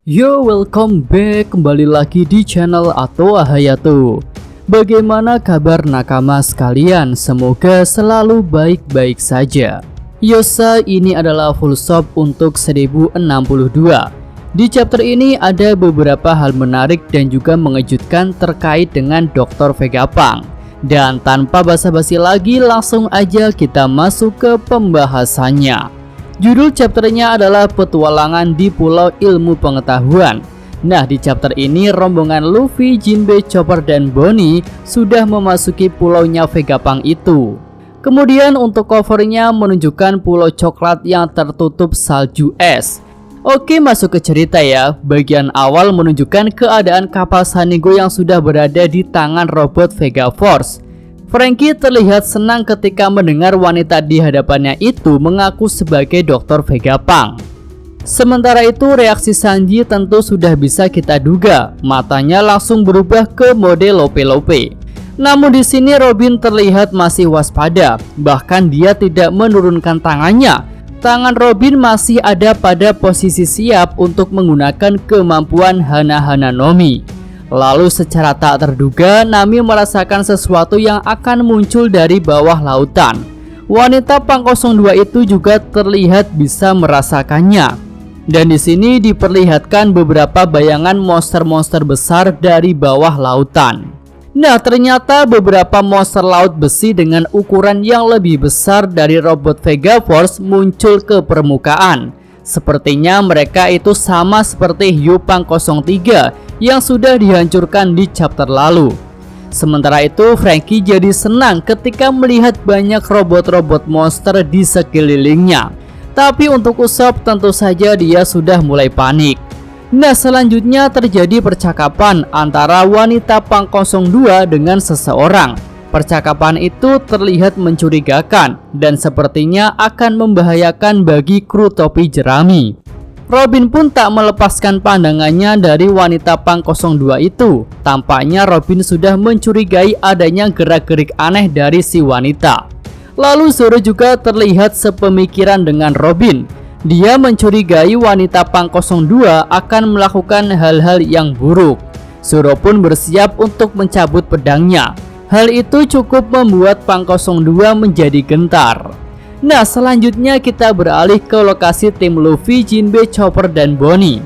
Yo, welcome back kembali lagi di channel Atoa Hayato. Bagaimana kabar nakama sekalian? Semoga selalu baik-baik saja. Yosa ini adalah full shop untuk 1062. Di chapter ini ada beberapa hal menarik dan juga mengejutkan terkait dengan Dr. Vegapunk. Dan tanpa basa-basi lagi, langsung aja kita masuk ke pembahasannya. Judul chapternya adalah Petualangan di Pulau Ilmu Pengetahuan. Nah, di chapter ini rombongan Luffy, Jinbe, Chopper, dan Bonnie sudah memasuki pulaunya Vegapunk itu. Kemudian untuk covernya menunjukkan pulau coklat yang tertutup salju es. Oke, masuk ke cerita ya. Bagian awal menunjukkan keadaan kapal Sanigo yang sudah berada di tangan robot Vega Force. Franky terlihat senang ketika mendengar wanita di hadapannya itu mengaku sebagai Dr. Vegapunk. Sementara itu reaksi Sanji tentu sudah bisa kita duga, matanya langsung berubah ke mode lope-lope. Namun di sini Robin terlihat masih waspada, bahkan dia tidak menurunkan tangannya. Tangan Robin masih ada pada posisi siap untuk menggunakan kemampuan Hana-Hana Nomi. Lalu secara tak terduga, Nami merasakan sesuatu yang akan muncul dari bawah lautan. Wanita Punk 02 itu juga terlihat bisa merasakannya. Dan di sini diperlihatkan beberapa bayangan monster-monster besar dari bawah lautan. Nah, ternyata beberapa monster laut besi dengan ukuran yang lebih besar dari robot Vega Force muncul ke permukaan. Sepertinya mereka itu sama seperti Hiu Punk 03 yang sudah dihancurkan di chapter lalu. Sementara itu Franky jadi senang ketika melihat banyak robot-robot monster di sekelilingnya. Tapi untuk Usopp tentu saja dia sudah mulai panik. Nah, selanjutnya terjadi percakapan antara wanita Punk 02 dengan seseorang. Percakapan itu terlihat mencurigakan dan sepertinya akan membahayakan bagi kru topi jerami. Robin pun tak melepaskan pandangannya dari wanita Punk 02 itu. Tampaknya Robin sudah mencurigai adanya gerak-gerik aneh dari si wanita. Lalu Zoro juga terlihat sepemikiran dengan Robin. Dia mencurigai wanita Punk 02 akan melakukan hal-hal yang buruk. Zoro pun bersiap untuk mencabut pedangnya. Hal itu cukup membuat Punk 02 menjadi gentar. Nah, selanjutnya kita beralih ke lokasi tim Luffy, Jinbe, Chopper, dan Bonnie.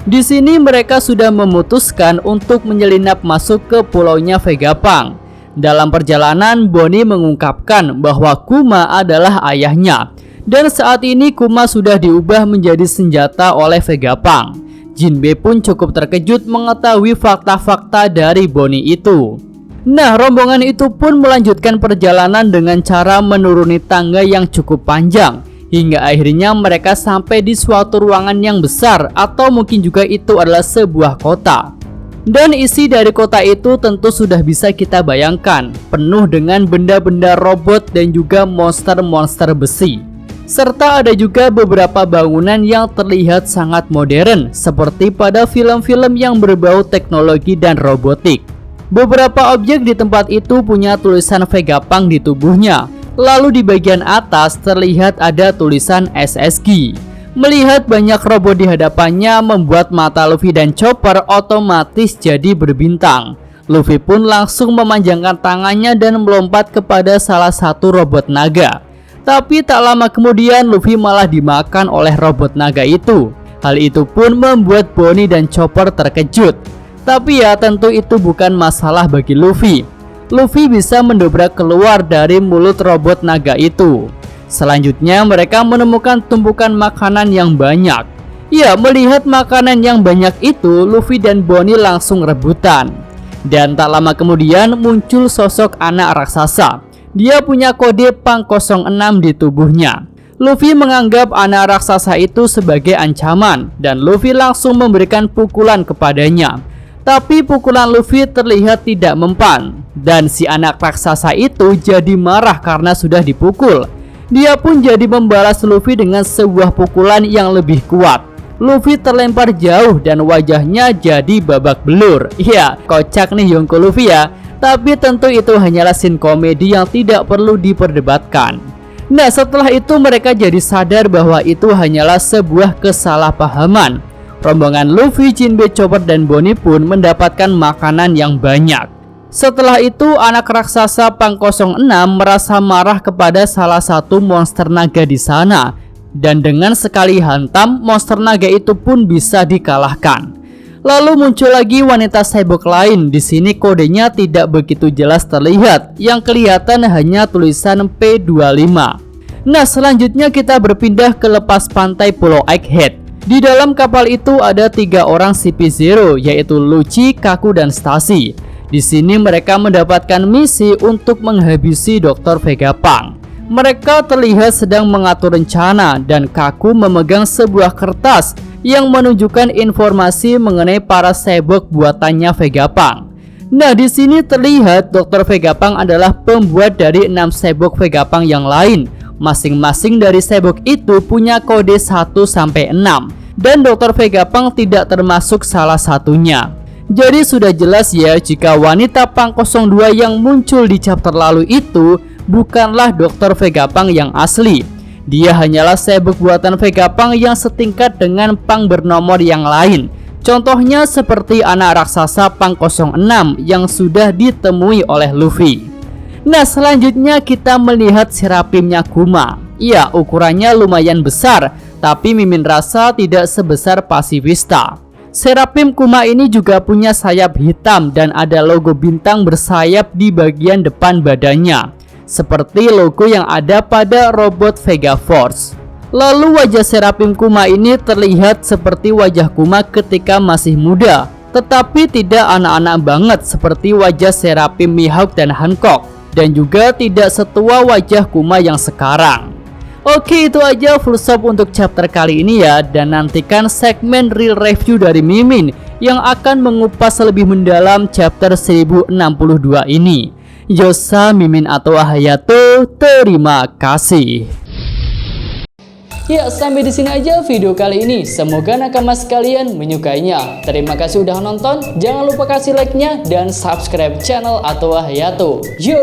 Di sini mereka sudah memutuskan untuk menyelinap masuk ke pulaunya Vegapunk. Dalam perjalanan, Bonnie mengungkapkan bahwa Kuma adalah ayahnya. Dan saat ini Kuma sudah diubah menjadi senjata oleh Vegapunk. Jinbe pun cukup terkejut mengetahui fakta-fakta dari Bonnie itu. Nah, rombongan itu pun melanjutkan perjalanan dengan cara menuruni tangga yang cukup panjang. Hingga akhirnya mereka sampai di suatu ruangan yang besar, atau mungkin juga itu adalah sebuah kota. Dan isi dari kota itu tentu sudah bisa kita bayangkan, penuh dengan benda-benda robot dan juga monster-monster besi. Serta ada juga beberapa bangunan yang terlihat sangat modern, seperti pada film-film yang berbau teknologi dan robotik. Beberapa objek di tempat itu punya tulisan Vegapunk di tubuhnya. Lalu di bagian atas terlihat ada tulisan SSG. Melihat banyak robot di hadapannya membuat mata Luffy dan Chopper otomatis jadi berbintang. Luffy pun langsung memanjangkan tangannya dan melompat kepada salah satu robot naga. Tapi tak lama kemudian Luffy malah dimakan oleh robot naga itu. Hal itu pun membuat Bonnie dan Chopper terkejut. Tapi ya tentu itu bukan masalah bagi Luffy. Luffy bisa mendobrak keluar dari mulut robot naga itu. Selanjutnya mereka menemukan tumpukan makanan yang banyak. Ya, melihat makanan yang banyak itu, Luffy dan Bonnie langsung rebutan. Dan tak lama kemudian muncul sosok anak raksasa. Dia punya kode Punk 06 di tubuhnya. Luffy menganggap anak raksasa itu sebagai ancaman dan Luffy langsung memberikan pukulan kepadanya. Tapi pukulan Luffy terlihat tidak mempan dan si anak raksasa itu jadi marah karena sudah dipukul. Dia pun jadi membalas Luffy dengan sebuah pukulan yang lebih kuat. Luffy terlempar jauh dan wajahnya jadi babak belur. Ya, kocak nih Yonko Luffy ya. Tapi tentu itu hanyalah scene komedi yang tidak perlu diperdebatkan. Nah, setelah itu mereka jadi sadar bahwa itu hanyalah sebuah kesalahpahaman. rombongan Luffy, Jinbe, Chopper, dan Bonnie pun mendapatkan makanan yang banyak. Setelah itu, anak raksasa Pang 06 merasa marah kepada salah satu monster naga di sana, dan dengan sekali hantam, monster naga itu pun bisa dikalahkan. Lalu muncul lagi wanita cyborg lain. Di sini kodenya tidak begitu jelas terlihat, yang kelihatan hanya tulisan P25. Nah, selanjutnya kita berpindah ke lepas pantai Pulau Egghead. Di dalam kapal itu ada 3 orang CP0, yaitu Lucci, Kaku, dan Stacy. Di sini mereka mendapatkan misi untuk menghabisi Dr. Vegapunk. Mereka terlihat sedang mengatur rencana dan Kaku memegang sebuah kertas yang menunjukkan informasi mengenai para cyborg buatannya Vegapunk. Nah, di sini terlihat Dr. Vegapunk adalah pembuat dari 6 cyborg Vegapunk yang lain. Masing-masing dari cyborg itu punya kode 1 sampai 6 dan Dr. Vegapunk tidak termasuk salah satunya. Jadi sudah jelas ya jika wanita Pang 02 yang muncul di chapter lalu itu bukanlah Dr. Vegapunk yang asli. Dia hanyalah cyborg buatan Vegapunk yang setingkat dengan Pang bernomor yang lain. Contohnya seperti anak raksasa Pang 06 yang sudah ditemui oleh Luffy. Nah, selanjutnya kita melihat Serapimnya Kuma. Ya, ukurannya lumayan besar, tapi mimin rasa tidak sebesar Pasifista. Serapim Kuma ini juga punya sayap hitam dan ada logo bintang bersayap di bagian depan badannya, seperti logo yang ada pada robot Vega Force. Lalu wajah Serapim Kuma ini terlihat seperti wajah Kuma ketika masih muda, tetapi tidak anak-anak banget seperti wajah Serapim Mihawk dan Hancock, dan juga tidak setua wajah Kuma yang sekarang. Oke, itu aja full stop untuk chapter kali ini ya. Dan nantikan segmen real review dari Mimin yang akan mengupas lebih mendalam chapter 1062 ini. Yosa, Mimin, atau Hayato, terima kasih. Ya, sampai di sini aja video kali ini. Semoga nakama sekalian menyukainya. Terima kasih udah nonton. Jangan lupa kasih like-nya dan subscribe channel Atowa Hayato. Yo!